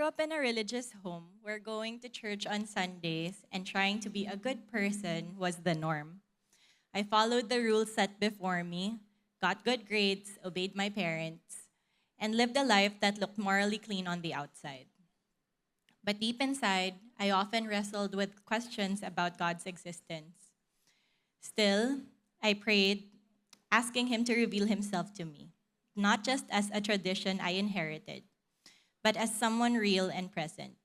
up in a religious home where going to church on Sundays and trying to be a good person was the norm. I followed the rules set before me, got good grades, obeyed my parents, and lived a life that looked morally clean on the outside. But deep inside, I often wrestled with questions about God's existence. Still, I prayed, asking Him to reveal Himself to me, not just as a tradition I inherited, but as someone real and present.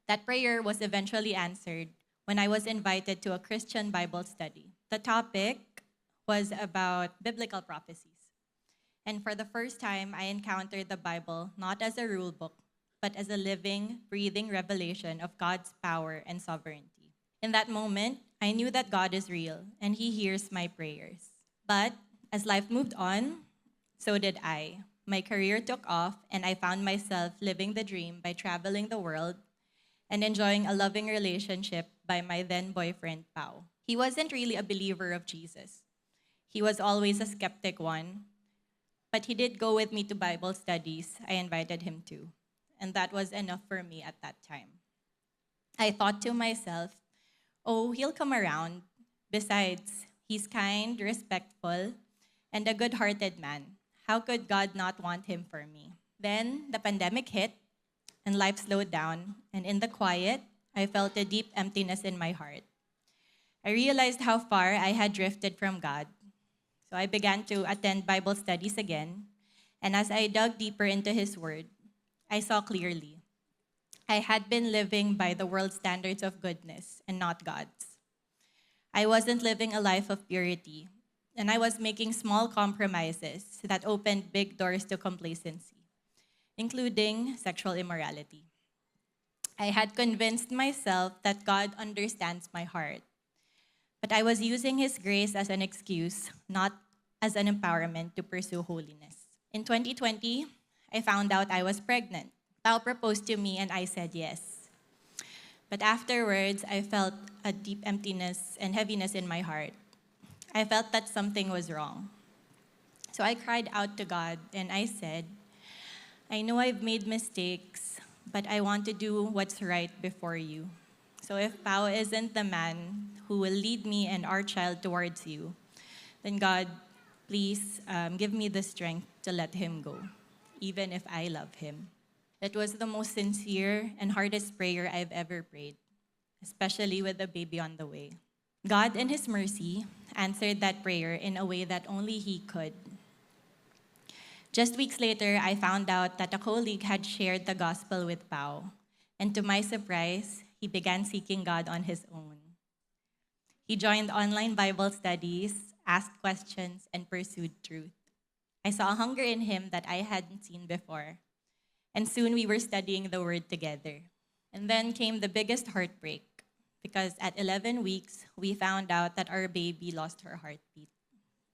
That prayer was eventually answered when I was invited to a Christian Bible study. The topic was about biblical prophecies. And for the first time, I encountered the Bible not as a rule book, but as a living, breathing revelation of God's power and sovereignty. In that moment, I knew that God is real and He hears my prayers. But as life moved on, so did I. My career took off, and I found myself living the dream by traveling the world and enjoying a loving relationship by my then boyfriend, Pao. He wasn't really a believer of Jesus. He was always a skeptic one, but he did go with me to Bible studies I invited him to, and that was enough for me at that time. I thought to myself, oh, he'll come around. Besides, he's kind, respectful, and a good-hearted man. How could God not want him for me? Then the pandemic hit, and life slowed down, and in the quiet, I felt a deep emptiness in my heart. I realized how far I had drifted from God. So I began to attend Bible studies again, and as I dug deeper into His Word, I saw clearly. I had been living by the world's standards of goodness and not God's. I wasn't living a life of purity, and I was making small compromises that opened big doors to complacency, including sexual immorality. I had convinced myself that God understands my heart, but I was using His grace as an excuse, not as an empowerment to pursue holiness. In 2020, I found out I was pregnant. Pao proposed to me and I said yes. But afterwards, I felt a deep emptiness and heaviness in my heart. I felt that something was wrong. So I cried out to God and I said, I know I've made mistakes, but I want to do what's right before you. So if Pao isn't the man who will lead me and our child towards you, then God, please give me the strength to let him go, even if I love him. That was the most sincere and hardest prayer I've ever prayed, especially with the baby on the way. God, in His mercy, answered that prayer in a way that only He could. Just weeks later, I found out that a colleague had shared the gospel with Pao, and to my surprise, he began seeking God on his own. He joined online Bible studies, asked questions, and pursued truth. I saw a hunger in him that I hadn't seen before, and soon we were studying the Word together. And then came the biggest heartbreak, because at 11 weeks, we found out that our baby lost her heartbeat.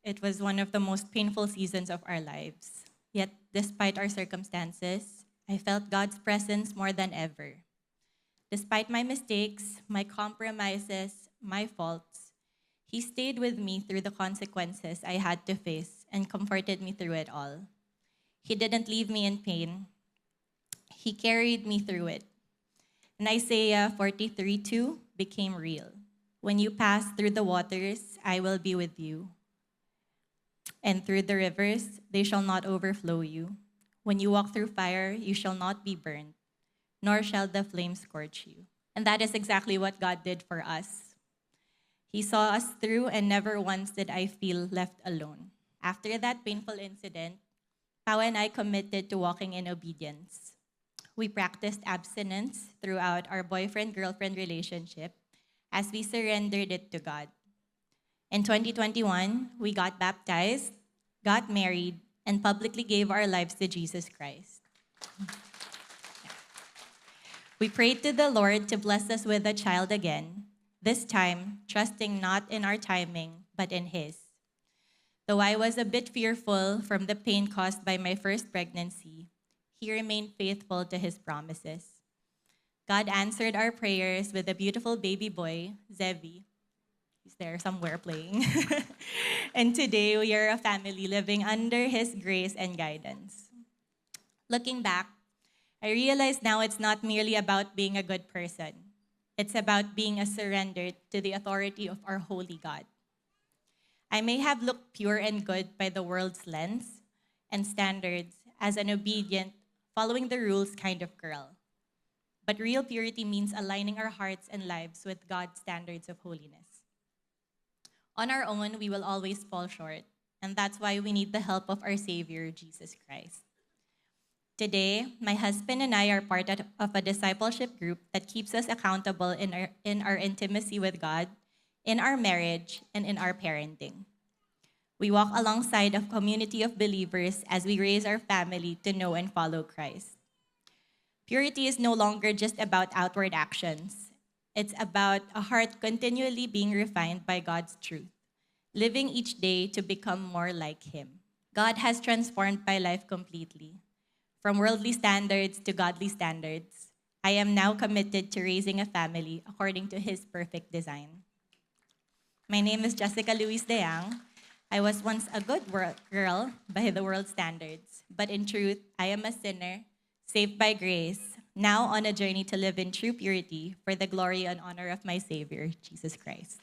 It was one of the most painful seasons of our lives. Yet, despite our circumstances, I felt God's presence more than ever. Despite my mistakes, my compromises, my faults, He stayed with me through the consequences I had to face and comforted me through it all. He didn't leave me in pain. He carried me through it. And Isaiah 43:2 became real. When you pass through the waters, I will be with you. And through the rivers, they shall not overflow you. When you walk through fire, you shall not be burned, nor shall the flames scorch you. And that is exactly what God did for us. He saw us through, and never once did I feel left alone. After that painful incident, Pao and I committed to walking in obedience. We practiced abstinence throughout our boyfriend-girlfriend relationship as we surrendered it to God. In 2021, we got baptized, got married, and publicly gave our lives to Jesus Christ. We prayed to the Lord to bless us with a child again, this time trusting not in our timing, but in His. Though I was a bit fearful from the pain caused by my first pregnancy, He remained faithful to His promises. God answered our prayers with a beautiful baby boy, Zevi. He's there somewhere playing. And today, we are a family living under His grace and guidance. Looking back, I realize now it's not merely about being a good person. It's about being a surrender to the authority of our holy God. I may have looked pure and good by the world's lens and standards as an obedient, following the rules kind of girl. But real purity means aligning our hearts and lives with God's standards of holiness. On our own, we will always fall short, and that's why we need the help of our Savior, Jesus Christ. Today, my husband and I are part of a discipleship group that keeps us accountable in our intimacy with God, in our marriage, and in our parenting. We walk alongside a community of believers as we raise our family to know and follow Christ. Purity is no longer just about outward actions. It's about a heart continually being refined by God's truth, living each day to become more like Him. God has transformed my life completely. From worldly standards to godly standards, I am now committed to raising a family according to His perfect design. My name is Jessica Louise Deang. I was once a good girl by the world's standards, but in truth, I am a sinner, saved by grace, now on a journey to live in true purity for the glory and honor of my Savior, Jesus Christ.